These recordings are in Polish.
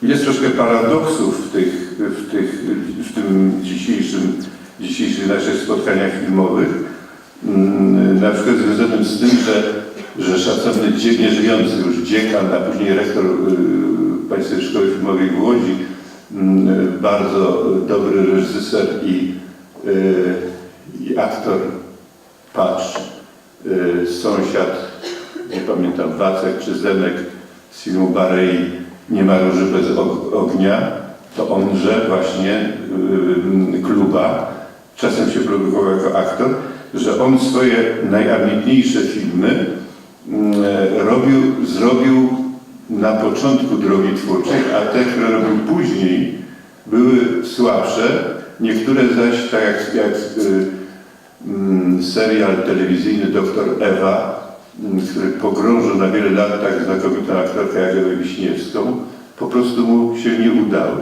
Jest troszkę paradoksów w tym dzisiejszych naszych spotkaniach filmowych, na przykład związanym z tym, że szacowny nieżyjący już dziekan, a później rektor Państwowej Szkoły Filmowej w Łodzi, bardzo dobry reżyser i aktor, patrz, sąsiad, nie pamiętam, Wacek czy Zenek z filmu Barei Nie ma róży bez ognia, to onże właśnie Kluba, czasem się produkował jako aktor, że on swoje najambitniejsze filmy zrobił na początku drogi twórczej, a te, które robił później, były słabsze. Niektóre zaś, tak jak serial telewizyjny Doktor Ewa, który pogrążył na wiele lat tak znakomitą aktorkę jak Ewę Wiśniewską, po prostu mu się nie udały.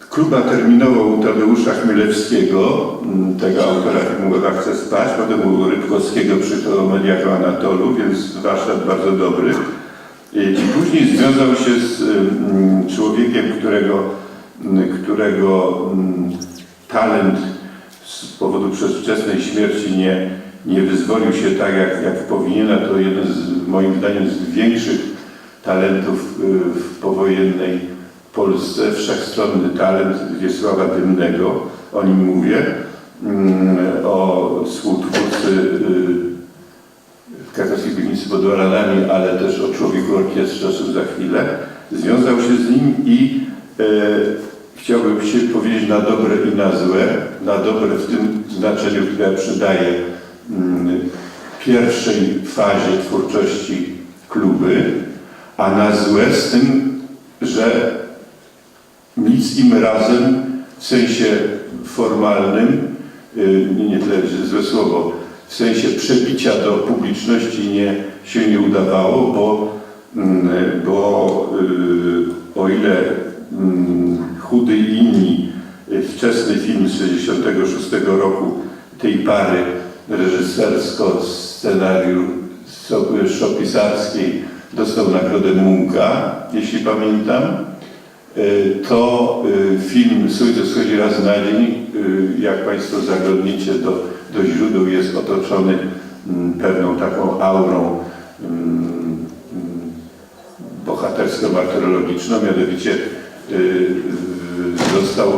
Kluba terminował u Tadeusza Chmielewskiego, tego autora filmu Ewa chce spać, potem u Rybkowskiego przy Komediach o Anatolu, więc warsztat bardzo dobry. I później związał się z człowiekiem, którego talent z powodu przedwczesnej śmierci nie wyzwolił się tak, jak powinien, a to jeden z, moim zdaniem, z większych talentów w powojennej Polsce, wszechstronny talent Wiesława Dymnego, o nim mówię, o współtwórcy Krakowskiej Piwnicy pod Oranami, ale też o człowieku orkiestrze, o czym za chwilę. Związał się z nim i chciałbym się powiedzieć na dobre i na złe. Na dobre w tym znaczeniu, które przydaje pierwszej fazie twórczości Kluby, a na złe z tym, że nic im razem w sensie formalnym, nie tyle złe słowo, w sensie przebicia do publiczności się nie udawało, bo o ile Chudy i inni, wczesny film z 1966 roku tej pary reżysersko-scenariuszopisarskiej dostał nagrodę Munka, jeśli pamiętam, to film Słońce wschodzi raz na dzień, jak Państwo zaglądniecie do źródeł, jest otoczony pewną taką aurą bohatersko-martyrologiczną, mianowicie został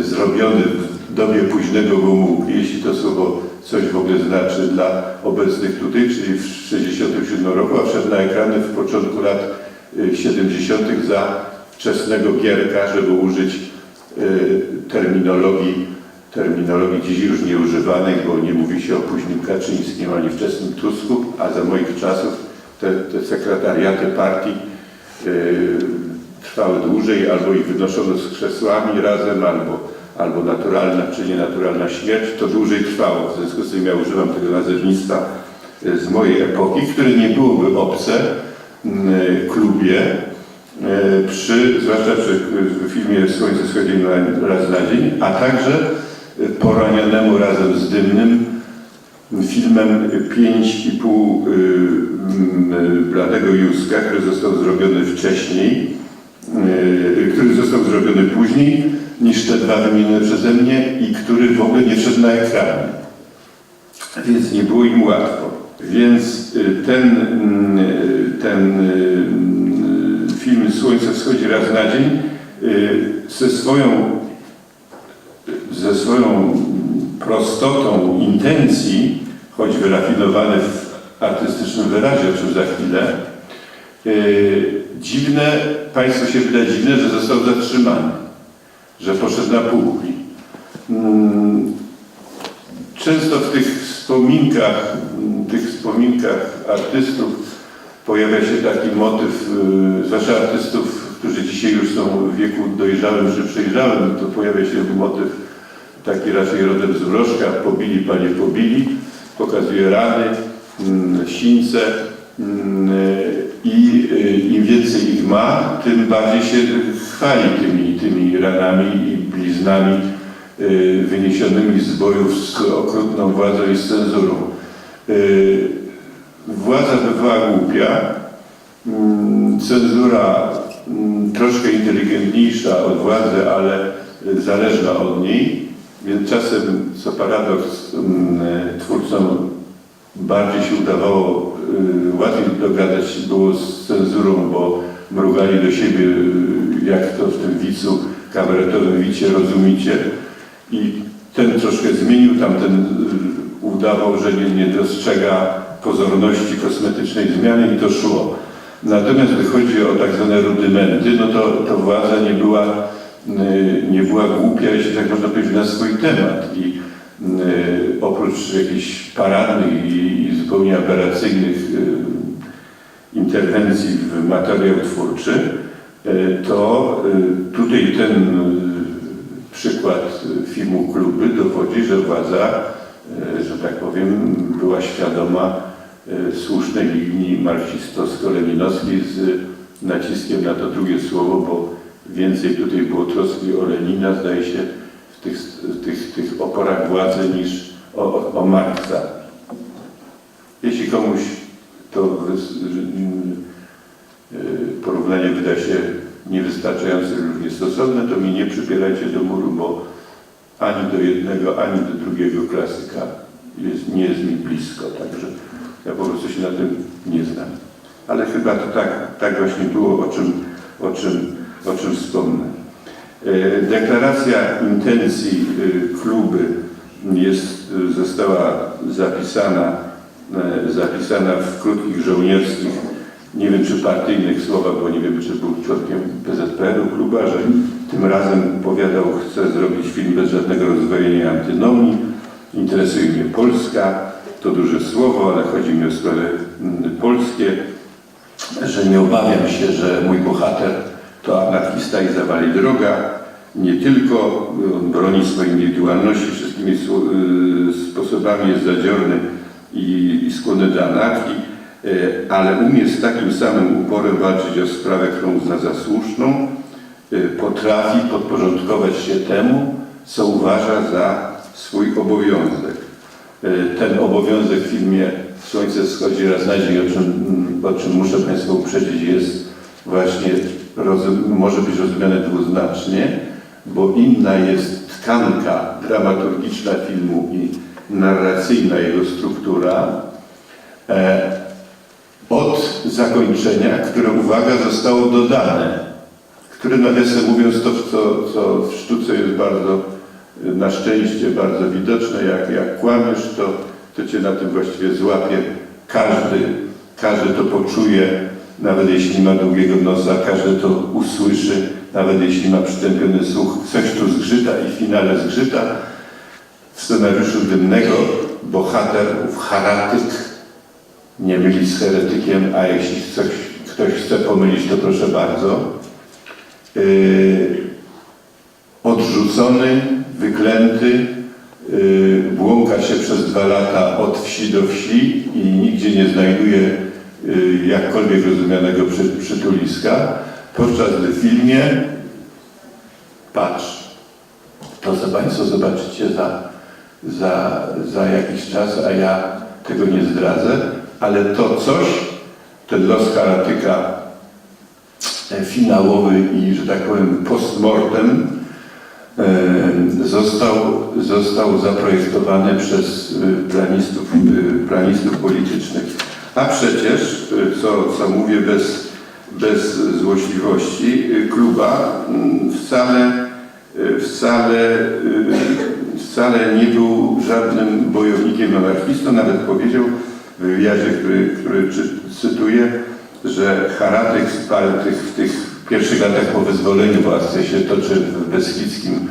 zrobiony w dobie późnego Gomułki, jeśli to słowo coś w ogóle znaczy dla obecnych tutaj, czyli w 1967 roku, a wszedł na ekrany w początku lat 70. za wczesnego Gierka, żeby użyć terminologii dziś już nieużywanej, bo nie mówi się o późnym Kaczyńskim ani wczesnym Tusku, a za moich czasów te sekretariaty partii trwały dłużej, albo ich wynoszono z krzesłami razem, albo naturalna czy nienaturalna śmierć, to dłużej trwało. W związku z tym ja używam tego nazewnictwa z mojej epoki, które nie byłoby obce Klubie, zwłaszcza przy filmie Słońce wschodzi raz na dzień, a także poranionemu razem z Dymnym filmem 5,5 Bladego Józka, który został zrobiony wcześniej, który został zrobiony później niż te dwa wymienione przeze mnie i który w ogóle nie wszedł na ekrany. Więc nie było im łatwo. Więc ten film Słońce wschodzi raz na dzień ze swoją prostotą intencji, choć wyrafinowany w artystycznym wyrazie, o czym za chwilę, dziwne, Państwu się wydaje dziwne, że został zatrzymany, że poszedł na półki. Często w tych wspominkach artystów pojawia się taki motyw, zwłaszcza artystów, którzy dzisiaj już są w wieku dojrzałym czy przejrzałym, to pojawia się motyw taki raczej rodem z Mrożka, pobili panie pobili, pokazuje rany, sińce i im więcej ich ma, tym bardziej się chwali tymi ranami i bliznami wyniesionymi z bojów z okrutną władzą i z cenzurą. Władza bywała głupia, cenzura troszkę inteligentniejsza od władzy, ale zależna od niej, więc czasem, co paradoks, twórcom bardziej się udawało, łatwiej dogadać było z cenzurą, bo mrugali do siebie, jak to w tym wicu, kabaretowym wicie rozumicie, i ten troszkę zmienił, tamten udawał, że nie dostrzega pozorności kosmetycznej zmiany i to szło. Natomiast gdy chodzi o tak zwane rudymenty, no to władza nie była głupia, jeśli tak można powiedzieć, na swój temat. I oprócz jakichś paradnych i zupełnie aberracyjnych interwencji w materiał twórczy, to tutaj ten przykład filmu Kluby dowodzi, że władza, że tak powiem, była świadoma słusznej linii marksistowsko-leninowskiej z naciskiem na to drugie słowo, bo więcej tutaj było troski o Lenina, zdaje się, w tych oporach władzy niż o Marksa. Jeśli komuś to porównanie wyda się niewystarczające lub niestosowne, to mi nie przypierajcie do muru, bo ani do jednego, ani do drugiego klasyka nie jest mi blisko, także ja po prostu się na tym nie znam. Ale chyba to tak właśnie było, o czym wspomnę. Deklaracja intencji Kluby została zapisana w krótkich żołnierskich, nie wiem czy partyjnych słowach, bo nie wiem czy był członkiem PZPR-u Kluba, że tym razem powiadał, chce zrobić film bez żadnego rozdwojenia antynomii, interesuje mnie Polska, to duże słowo, ale chodzi mi o sprawy polskie, że nie obawiam się, że mój bohater to anarchista i zawali droga, nie tylko on broni swojej indywidualności, wszystkimi sposobami jest zadziorny i skłonny do anarchii, ale umie z takim samym uporem walczyć o sprawę, którą uzna za słuszną, potrafi podporządkować się temu, co uważa za swój obowiązek. Ten obowiązek w filmie Słońce wschodzi raz na dzień, o czym muszę Państwa uprzedzić, jest właśnie, może być rozumiane dwuznacznie, bo inna jest tkanka dramaturgiczna filmu i narracyjna jego struktura od zakończenia, które, uwaga, zostało dodane, które, nawiasem mówiąc, to co w sztuce jest bardzo, na szczęście bardzo widoczne, jak kłamiesz, to cię na tym właściwie złapie. Każdy to poczuje, nawet jeśli ma długiego nosa, każdy to usłyszy, nawet jeśli ma przytępiony słuch, coś tu zgrzyta i w finale zgrzyta. W scenariuszu Dymnego bohater, ów heretyk, nie myli z heretykiem, a jeśli ktoś chce pomylić, to proszę bardzo, odrzucony, wyklęty, błąka się przez 2 lata od wsi do wsi i nigdzie nie znajduje jakkolwiek rozumianego przytuliska, podczas gdy w filmie, patrz, to Państwo zobaczycie za jakiś czas, a ja tego nie zdradzę, ale to coś, ten los heretyka finałowy i, że tak powiem, postmortem został zaprojektowany przez planistów politycznych. A przecież, co mówię bez złośliwości, Kluba wcale nie był żadnym bojownikiem anarchistą, nawet powiedział w wywiadzie, który cytuję, że heretyk w tych pierwszych latach po wyzwoleniu, bo akcja się toczy w Beskidzkim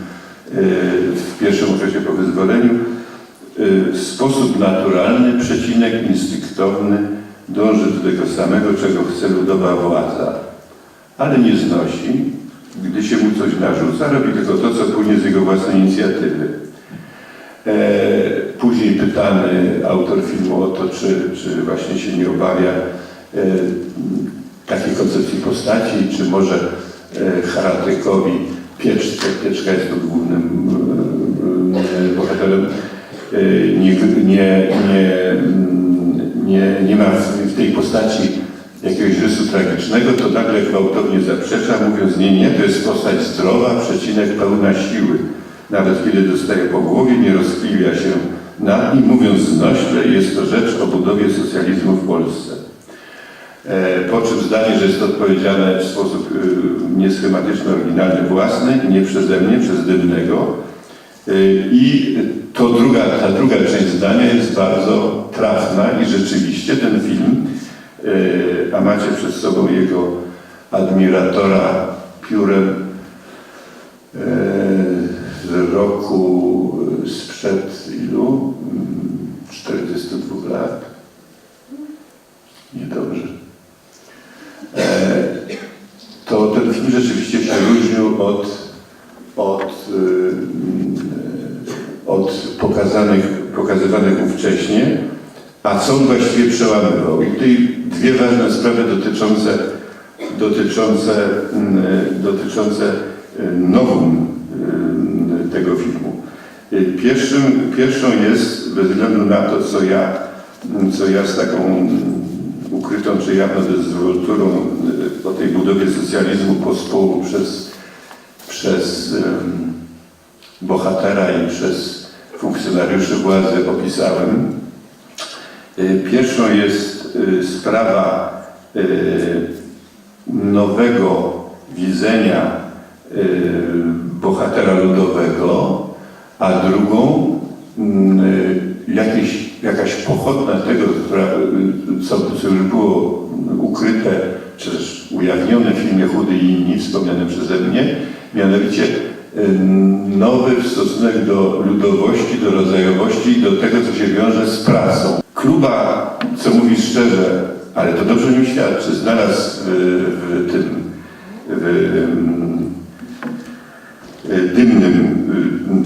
w pierwszym okresie po wyzwoleniu, w sposób naturalny, instynktowny dąży do tego samego, czego chce ludowa władza, ale nie znosi, gdy się mu coś narzuca, robi tylko to, co płynie z jego własnej inicjatywy. Później pytany autor filmu o to, czy właśnie się nie obawia takiej koncepcji postaci, czy może heretykowi Pieczka jest tu głównym bohaterem, nie ma w tej postaci jakiegoś jakiegoś rysu tragicznego, to nagle gwałtownie zaprzecza, mówiąc nie, to jest postać zdrowa, pełna siły. Nawet kiedy dostaje po głowie, nie rozkliwia się nad nim, mówiąc znośle, jest to rzecz o budowie socjalizmu w Polsce. Po czym zdanie, że jest to odpowiedziane w sposób nieschematyczny, oryginalny, własny, nie przeze mnie, przez Dymnego. I ta druga część zdania jest bardzo trafna i rzeczywiście ten film, a macie przed sobą jego admiratora piórem z roku sprzed ilu? 42 lat? Niedobrze. To ten film rzeczywiście się różnił od pokazywanych ówcześnie, a co on właściwie przełamywał. I tutaj dwie ważne sprawy dotyczące novum tego filmu. Pierwszą jest, bez względu na to, co ja z taką ukrytą czy jawną dezwolturą o tej budowie socjalizmu pospół przez bohatera i przez funkcjonariuszy władzy opisałem. Pierwszą jest sprawa nowego widzenia bohatera ludowego, a drugą jakaś pochodna tego, co już było ukryte, czy też ujawnione w filmie Chudy i inni, wspomnianym przeze mnie, mianowicie nowy stosunek do ludowości, do rodzajowości i do tego, co się wiąże z pracą. Kluba, co mówi szczerze, ale to dobrze mi świadczy, znalazł Dymnym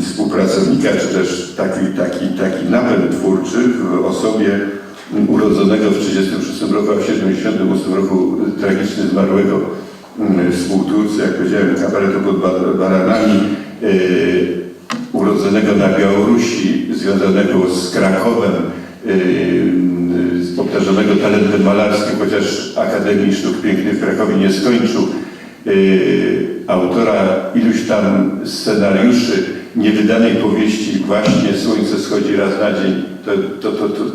współpracownika, czy też taki napęd twórczy w osobie urodzonego w 1936 roku, a w 1978 roku tragicznie zmarłego współtwórcy, jak powiedziałem, kabaretu pod baranami, urodzonego na Białorusi, związanego z Krakowem, obdarzonego talentem malarskim, chociaż Akademii Sztuk Pięknych w Krakowie nie skończył, autora iluś tam scenariuszy niewydanej powieści właśnie Słońce schodzi raz na dzień.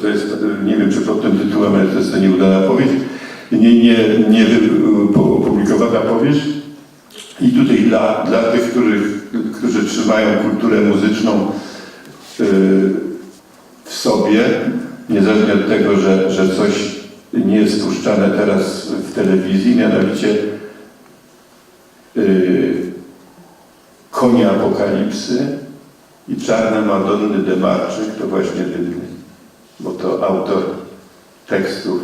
To jest, nie wiem czy pod tym tytułem, ale to jest to nieudana powieść, nie opublikowana powieść. I tutaj dla tych, którzy trzymają kulturę muzyczną w sobie, niezależnie od tego, że coś nie jest puszczane teraz w telewizji, mianowicie Konie Apokalipsy i Czarne Madonny Demarczyk to właśnie Dymny, bo to autor tekstów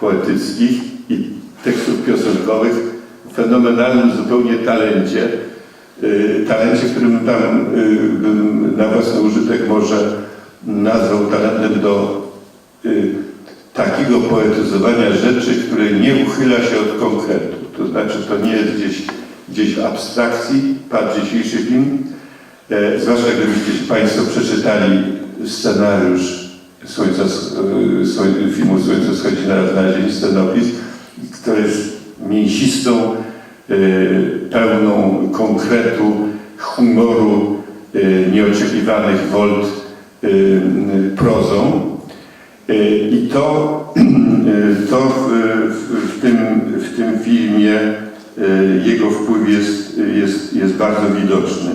poetyckich i tekstów piosenkowych w fenomenalnym zupełnie talencie, którym tam bym na własny użytek może nazwał talentem do takiego poetyzowania rzeczy, które nie uchyla się od konkretu. To znaczy, to nie jest gdzieś w abstrakcji, patrz dzisiejszy film, zwłaszcza gdybyście Państwo przeczytali scenariusz filmu Słońce schodzi raz na dzień, scenopis, który jest mięsistą, pełną konkretu, humoru, nieoczekiwanych wolt prozą. I to w tym filmie jego wpływ jest bardzo widoczny.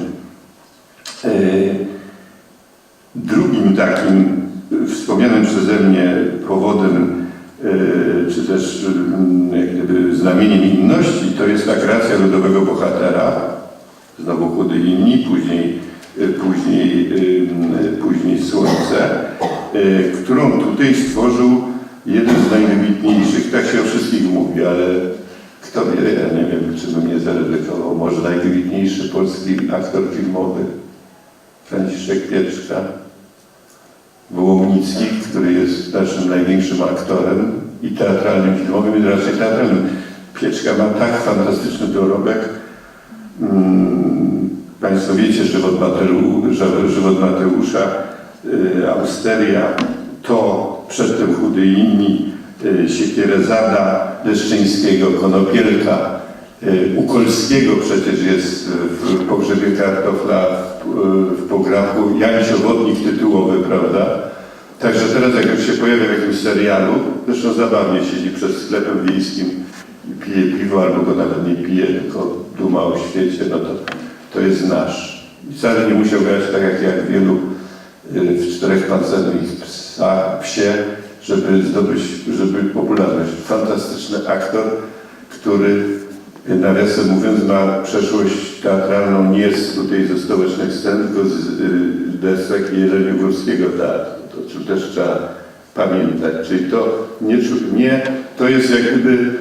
Drugim takim wspomnianym przeze mnie powodem, czy też jak gdyby znamieniem inności, to jest ta kreacja ludowego bohatera, znowu Chudy i inni, później Słońce, którą tutaj stworzył jeden z najwybitniejszych, tak się o wszystkich mówi, ale kto wie, ja nie wiem, czy bym nie zaryzykował, może najwybitniejszy polski aktor filmowy, Franciszek Pieczka, Wołomnicki, który jest naszym największym aktorem i teatralnym, filmowym, i raczej teatralnym. Pieczka ma tak fantastyczny dorobek. Państwo wiecie, żywot Mateusza, Austeria, to przedtem Chudy i inni, Siekierezada, Leszczyńskiego, Konopielka, Ukolskiego przecież jest w Pogrzebie Kartofla, w pograbku, Jaś Owodnik tytułowy, prawda? Także teraz jak już się pojawia w jakimś serialu, zresztą zabawnie siedzi przed sklepem wiejskim i pije piwo, albo go nawet nie pije, tylko duma o świecie, no to jest nasz. I wcale nie musiał grać tak jak wielu w Czterech Pancernych Psie, żeby popularność. Fantastyczny aktor, który, nawiasem mówiąc, ma przeszłość teatralną nie z tutaj ze stołecznych scen, tylko z desek jeleniogórskiego teatru. To czym też trzeba pamiętać. Czyli to jest jak gdyby,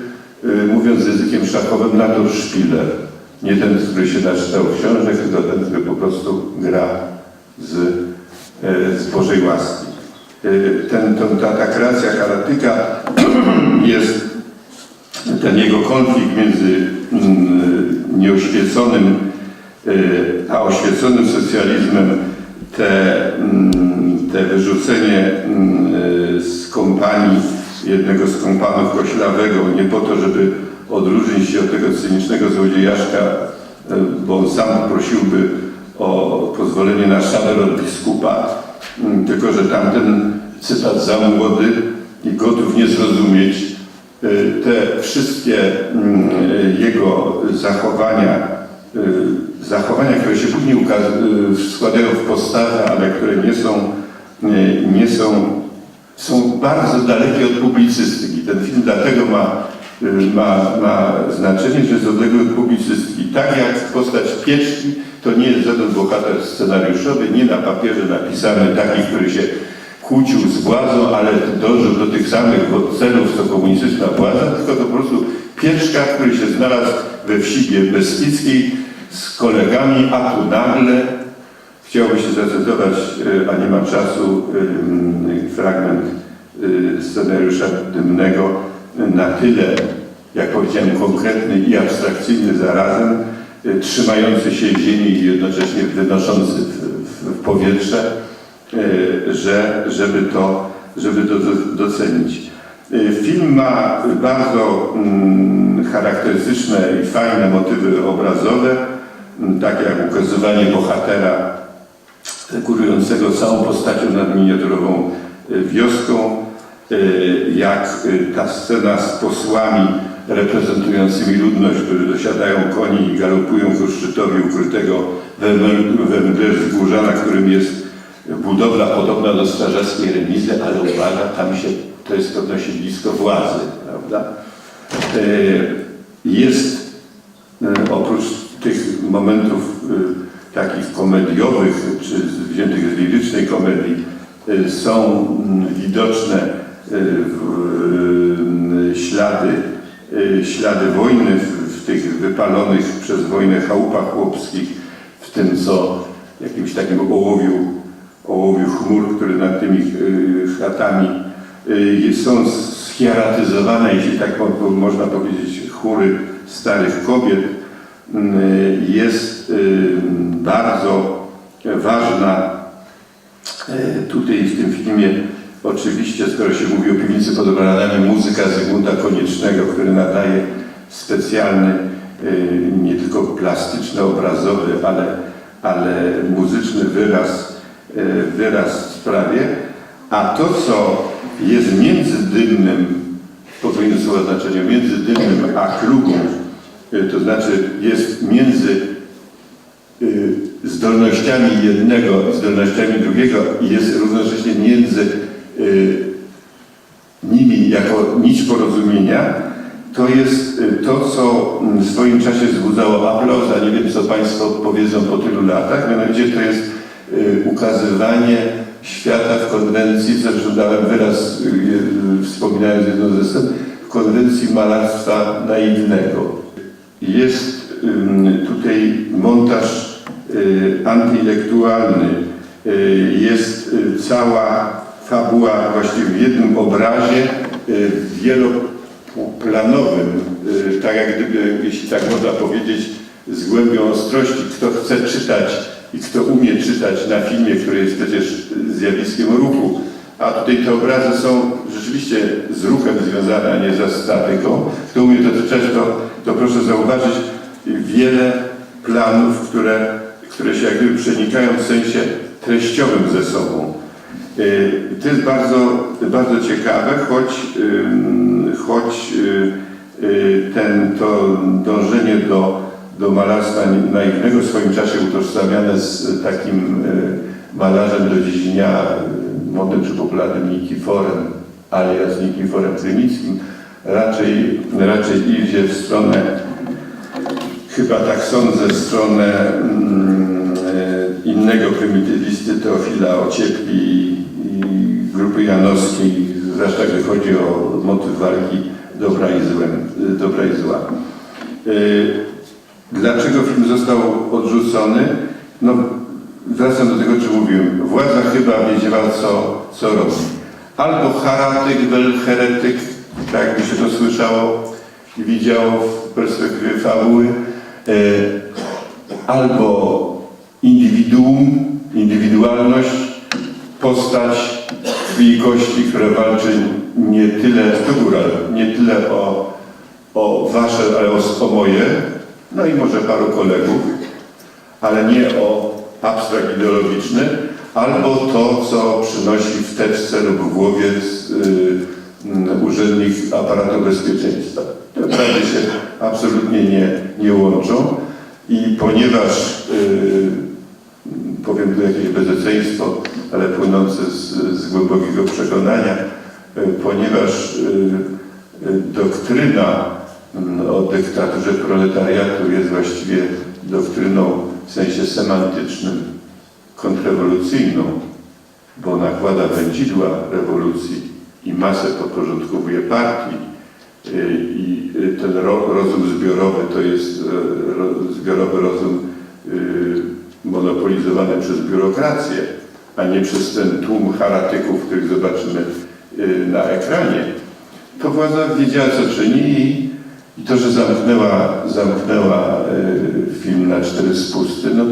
mówiąc językiem szachowym, naturszpiler. Nie ten, który się naczytał książek, tylko ten, który po prostu gra z Bożej łaski. Ta kreacja Haratyka jest ten jego konflikt między nieoświeconym a oświeconym socjalizmem, te wyrzucenie z kompanii jednego z kompanów Koślawego, nie po to, żeby odróżnić się od tego cynicznego złodziejaszka, bo on sam prosiłby o pozwolenie na szabel od biskupa, tylko że tamten, cytat, za młody i gotów nie zrozumieć, te wszystkie jego zachowania, które się później składają w postawę, ale które są bardzo dalekie od publicystyki. Ten film dlatego ma znaczenie, że jest odległy od publicystyki. Tak jak postać Pieczki, to nie jest żaden bohater scenariuszowy, nie na papierze napisany taki, który się kłócił z władzą, ale dążył do tych samych celów, co komunistyczna władza, tylko to po prostu Pieczka, który się znalazł we wsi beskidzkiej z kolegami, a tu nagle, chciałoby się zacytować, a nie ma czasu, fragment scenariusza Dymnego, na tyle, jak powiedziałem, konkretny i abstrakcyjny zarazem, trzymający się ziemi i jednocześnie wynoszący w powietrze, żeby to docenić. Film ma bardzo charakterystyczne i fajne motywy obrazowe, takie jak ukazywanie bohatera górującego całą postacią nad miniaturową wioską, jak ta scena z posłami reprezentującymi ludność, którzy dosiadają koni i galopują ku szczytowi ukrytego we mgle wzgórza, na którym jest budowla podobna do strażackiej remizy, ale uwaga, to jest pewne siedlisko władzy, prawda? Jest oprócz tych momentów takich komediowych, czy wziętych z lirycznej komedii, są widoczne ślady wojny w tych wypalonych przez wojnę chałupach chłopskich, w tym co jakimś takim ołowiu chmur, które nad tymi chatami są schieratyzowane, jeśli tak można powiedzieć, chóry starych kobiet. Jest bardzo ważna tutaj w tym filmie, oczywiście, skoro się mówi o piwnicy pod Obradami, muzyka Zygmunta Koniecznego, który nadaje specjalny, nie tylko plastyczny, obrazowy, ale muzyczny wyraz w sprawie. A to, co jest między Dymnym, podwójne słowo znaczenie, między Dymnym a Klugą, to znaczy jest między zdolnościami jednego i zdolnościami drugiego i jest równocześnie między nimi jako nić porozumienia, to jest to, co w swoim czasie wzbudzało aplauz, a nie wiem, co Państwo powiedzą po tylu latach, mianowicie to jest ukazywanie świata w konwencji, zresztą dałem wyraz, wspominając jedną ze scen, w konwencji malarstwa naiwnego. Jest tutaj montaż antyintelektualny, jest cała fabuła właściwie w jednym obrazie, wieloplanowym, tak jak gdyby, jeśli tak można powiedzieć, z głębią ostrości. Kto chce czytać i kto umie czytać na filmie, który jest przecież zjawiskiem ruchu, a tutaj te obrazy są rzeczywiście z ruchem związane, a nie ze statyką. Kto umie dotyczać, to proszę zauważyć wiele planów, które się jak gdyby przenikają w sensie treściowym ze sobą. To jest bardzo ciekawe, choć to dążenie do malarstwa naiwnego w swoim czasie utożsamiane z takim malarzem do dziedzina modnym czy popularnym Nikiforem, alias Nikiforem Krymickim, raczej idzie w stronę, chyba tak sądzę, w stronę innego prymitywisty Teofila Ociepli i grupy janowskiej, zwłaszcza gdy chodzi o motyw walki dobra i zła. Dlaczego film został odrzucony? No, wracam do tego, o czym mówiłem. Władza chyba wiedziała, co robi. Albo heretyk, heretyk, tak jakby się to słyszało i widziało w perspektywie fabuły, albo indywiduum, indywidualność, postać krwi i kości, która walczy nie tyle o wasze, ale o moje, no i może paru kolegów, ale nie o abstrakt ideologiczny, albo to, co przynosi w teczce lub w głowie urzędnik aparatu bezpieczeństwa. Te sprawy się absolutnie nie łączą i ponieważ, powiem tu jakieś bezeceństwo, ale płynące z głębokiego przekonania, ponieważ doktryna o dyktaturze proletariatu jest właściwie doktryną w sensie semantycznym, kontrrewolucyjną, bo nakłada wędzidła rewolucji i masę podporządkowuje partii i ten rozum zbiorowy to jest zbiorowy rozum monopolizowany przez biurokrację, a nie przez ten tłum heretyków, których zobaczymy na ekranie, to władza wiedziała, co czyni i to, że zamknęła film na 4 spusty, no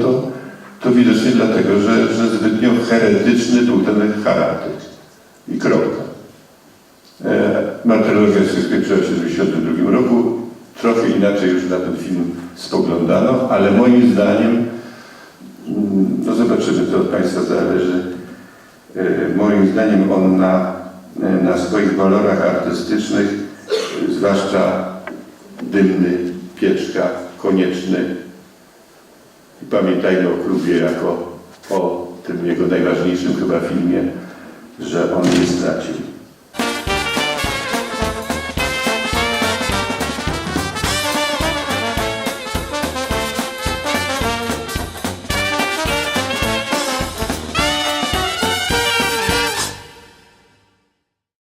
to widocznie dlatego, że zbytnio heretyczny był ten heretyk. I kropka. Martyrologia skończyła się w 1992 roku. Trochę inaczej już na ten film spoglądano, ale moim zdaniem, no zobaczymy, to od Państwa zależy, moim zdaniem on na swoich walorach artystycznych, zwłaszcza Dymny, Pieczka, Konieczny, i pamiętajmy o klubie jako o tym jego najważniejszym chyba filmie, że on nie stracił.